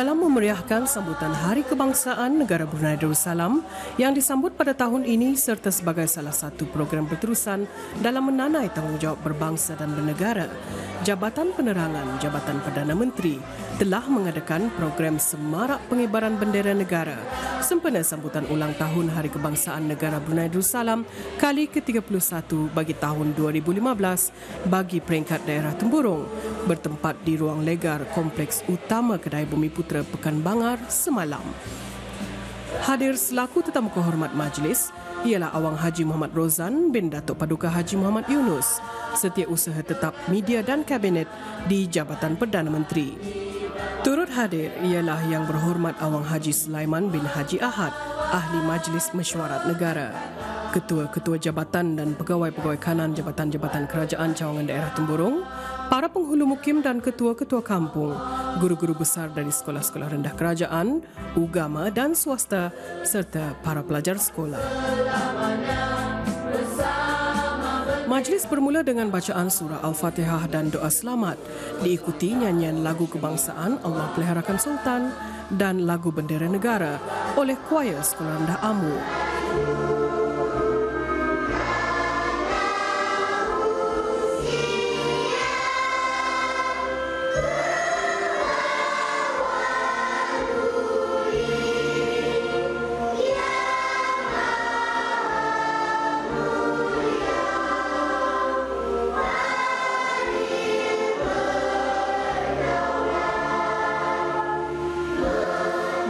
Dalam memeriahkan sambutan Hari Kebangsaan Negara Brunei Darussalam yang disambut pada tahun ini serta sebagai salah satu program berterusan dalam menanai tanggungjawab berbangsa dan bernegara, Jabatan Penerangan Jabatan Perdana Menteri telah mengadakan program Semarak Pengibaran Bendera Negara sempena sambutan ulang tahun Hari Kebangsaan Negara Brunei Darussalam kali ke-31 bagi tahun 2015 bagi peringkat daerah Temburong bertempat di ruang legar Kompleks Utama Kedai Bumi Putra Pekan Bangar semalam. Hadir selaku tetamu kehormat majlis ialah Awang Haji Muhammad Rozan bin Datuk Paduka Haji Muhammad Yunus, Setiausaha Tetap Media dan Kabinet di Jabatan Perdana Menteri. Turut hadir ialah Yang Berhormat Awang Haji Sulaiman bin Haji Ahad, Ahli Majlis Mesyuarat Negara, Ketua-Ketua Jabatan dan Pegawai-Pegawai Kanan Jabatan-Jabatan Kerajaan Cawangan Daerah Temburong, para penghulu mukim dan ketua-ketua kampung, guru-guru besar dari sekolah-sekolah rendah kerajaan, agama dan swasta serta para pelajar sekolah. Majlis bermula dengan bacaan surah Al-Fatihah dan doa selamat, diikuti nyanyian lagu kebangsaan Allah Peliharakan Sultan dan lagu bendera negara oleh kuaya Sekolah Rendah Amu.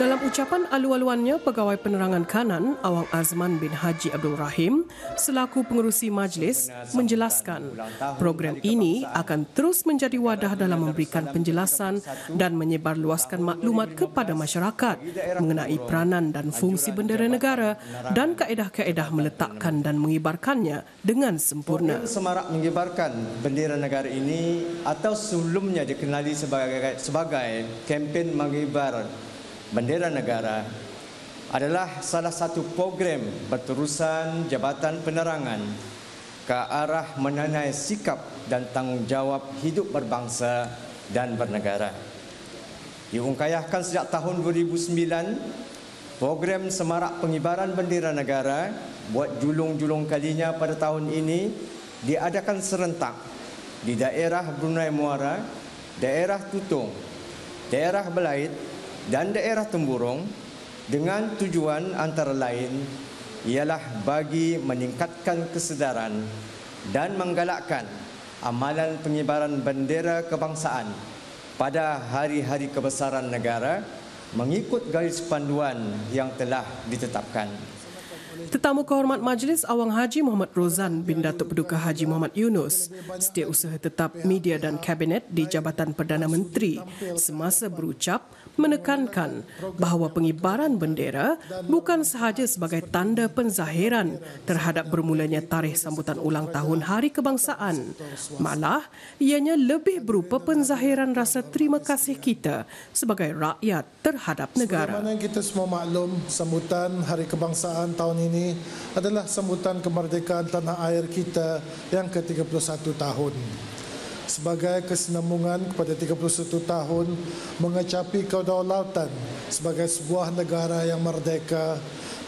Dalam ucapan alu-aluannya, Pegawai Penerangan Kanan Awang Azman bin Haji Abdul Rahim selaku pengerusi majlis menjelaskan program ini akan terus menjadi wadah dalam memberikan penjelasan dan menyebarluaskan maklumat kepada masyarakat mengenai peranan dan fungsi bendera negara dan kaedah-kaedah meletakkan dan mengibarkannya dengan sempurna. Semarak mengibarkan bendera negara ini atau sebelumnya dikenali sebagai kempen mengibar bendera negara adalah salah satu program berterusan Jabatan Penerangan ke arah menanai sikap dan tanggungjawab hidup berbangsa dan bernegara. Diungkayahkan sejak tahun 2009, program Semarak Pengibaran Bendera Negara buat julung-julung kalinya pada tahun ini diadakan serentak di daerah Brunei Muara, daerah Tutong, daerah Belait dan daerah Temburong dengan tujuan antara lain ialah bagi meningkatkan kesedaran dan menggalakkan amalan pengibaran bendera kebangsaan pada hari-hari kebesaran negara mengikut garis panduan yang telah ditetapkan. Tetamu kehormat majlis Awang Haji Muhammad Rozan bin Datuk Paduka Haji Muhammad Yunus, Setiausaha Tetap Media dan Kabinet di Jabatan Perdana Menteri, semasa berucap menekankan bahawa pengibaran bendera bukan sahaja sebagai tanda penzahiran terhadap bermulanya tarikh sambutan ulang tahun Hari Kebangsaan, malah ianya lebih berupa penzahiran rasa terima kasih kita sebagai rakyat terhadap negara. Sebagaimana kita semua maklum, sambutan Hari Kebangsaan tahun ini adalah sambutan kemerdekaan tanah air kita yang ke-31 tahun. Sebagai kesinambungan kepada 31 tahun mengecapi kedaulatan sebagai sebuah negara yang merdeka,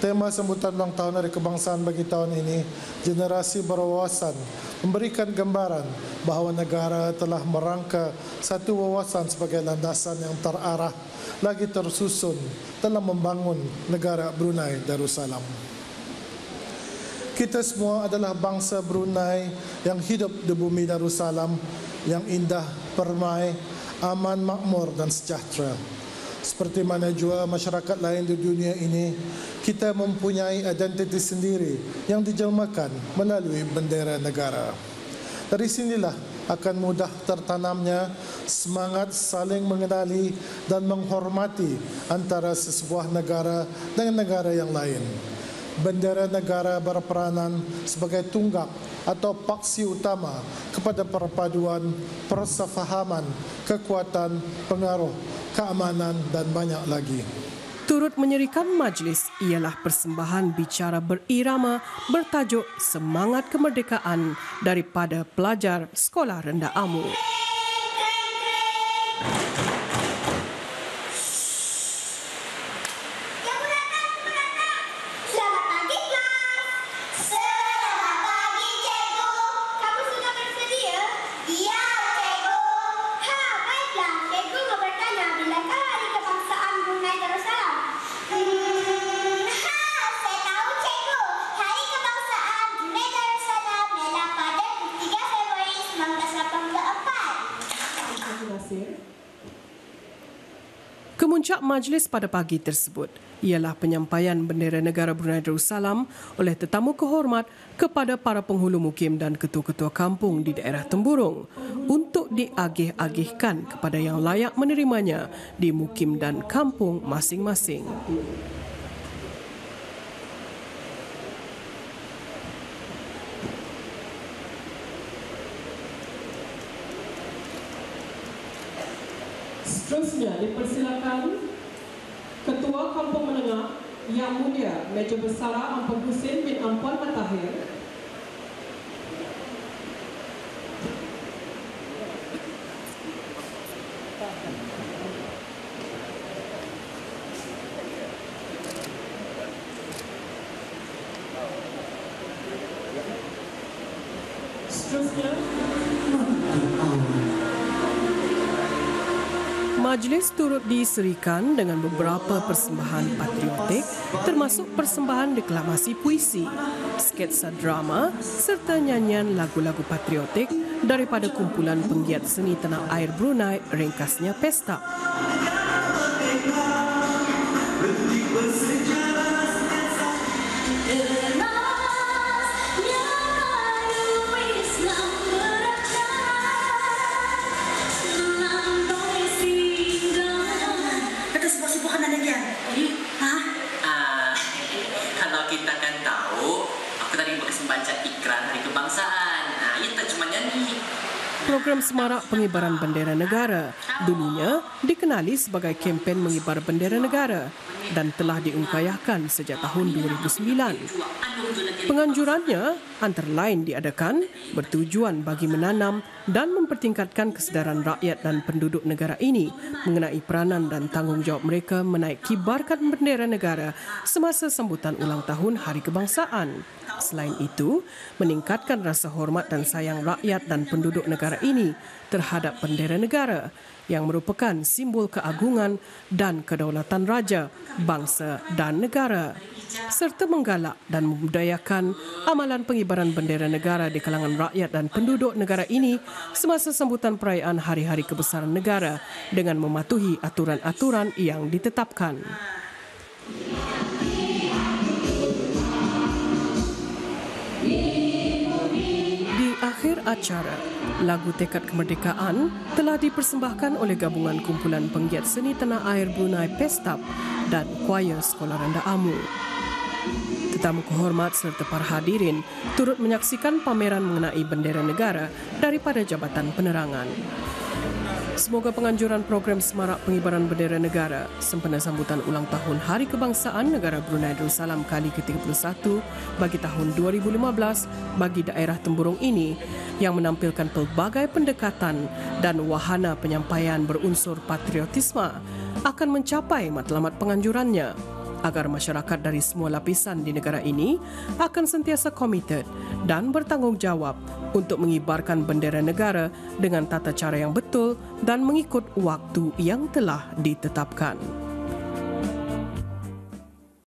tema sambutan ulang tahun Hari Kebangsaan bagi tahun ini, generasi berwawasan, memberikan gambaran bahawa negara telah merangka satu wawasan sebagai landasan yang terarah lagi tersusun dalam membangun negara Brunei Darussalam. Kita semua adalah bangsa Brunei yang hidup di bumi Darussalam yang indah, permai, aman, makmur dan sejahtera. Seperti mana jua masyarakat lain di dunia ini, kita mempunyai identiti sendiri yang dijelmakan melalui bendera negara. Dari sinilah akan mudah tertanamnya semangat saling mengenali dan menghormati antara sesebuah negara dengan negara yang lain. Bendera negara berperanan sebagai tunggak atau paksi utama kepada perpaduan, persefahaman, kekuatan, pengaruh, keamanan dan banyak lagi. Turut menyerikan majlis ialah persembahan bicara berirama bertajuk Semangat Kemerdekaan daripada pelajar Sekolah Rendah Amu. Puncak majlis pada pagi tersebut ialah penyampaian bendera negara Brunei Darussalam oleh tetamu kehormat kepada para penghulu mukim dan ketua-ketua kampung di daerah Temburong untuk diagih-agihkan kepada yang layak menerimanya di mukim dan kampung masing-masing. Seterusnya dipersilakan Ketua Kampung Menengah Yang Mulia Meja Bersara Ampun Husin bin Ampuan Matahir. Seterusnya majlis turut diserikan dengan beberapa persembahan patriotik termasuk persembahan deklamasi puisi, sketsa drama serta nyanyian lagu-lagu patriotik daripada kumpulan penggiat seni tanah air Brunei, ringkasnya Pesta. Kita kan tahu, aku tadi baca ikrar Hari Kebangsaan. Nah, itu cuma nyanyi. Program Semarak Pengibaran Bendera Negara dulunya dikenali sebagai kempen mengibar bendera negara dan telah diungkayahkan sejak tahun 2009. Penganjurannya antara lain diadakan bertujuan bagi menanam dan mempertingkatkan kesedaran rakyat dan penduduk negara ini mengenai peranan dan tanggungjawab mereka menaik kibarkan bendera negara semasa sambutan ulang tahun Hari Kebangsaan. Selain itu, meningkatkan rasa hormat dan sayang rakyat dan penduduk negara ini terhadap bendera negara yang merupakan simbol keagungan dan kedaulatan raja, bangsa dan negara, serta menggalak dan membudayakan amalan pengibaran bendera negara di kalangan rakyat dan penduduk negara ini semasa sambutan perayaan Hari-Hari Kebesaran Negara dengan mematuhi aturan-aturan yang ditetapkan. Di akhir acara, lagu Tekad Kemerdekaan telah dipersembahkan oleh gabungan kumpulan penggiat seni tanah air Brunei Pestap dan choir Sekolah Rendah Amu. Tetamu kehormat serta para hadirin turut menyaksikan pameran mengenai bendera negara daripada Jabatan Penerangan. Semoga penganjuran program Semarak Pengibaran Bendera Negara sempena sambutan ulang tahun Hari Kebangsaan Negara Brunei Darussalam kali ke-31 bagi tahun 2015 bagi daerah Temburong ini yang menampilkan pelbagai pendekatan dan wahana penyampaian berunsur patriotisme akan mencapai matlamat penganjurannya agar masyarakat dari semua lapisan di negara ini akan sentiasa komited dan bertanggungjawab untuk mengibarkan bendera negara dengan tata cara yang betul dan mengikut waktu yang telah ditetapkan.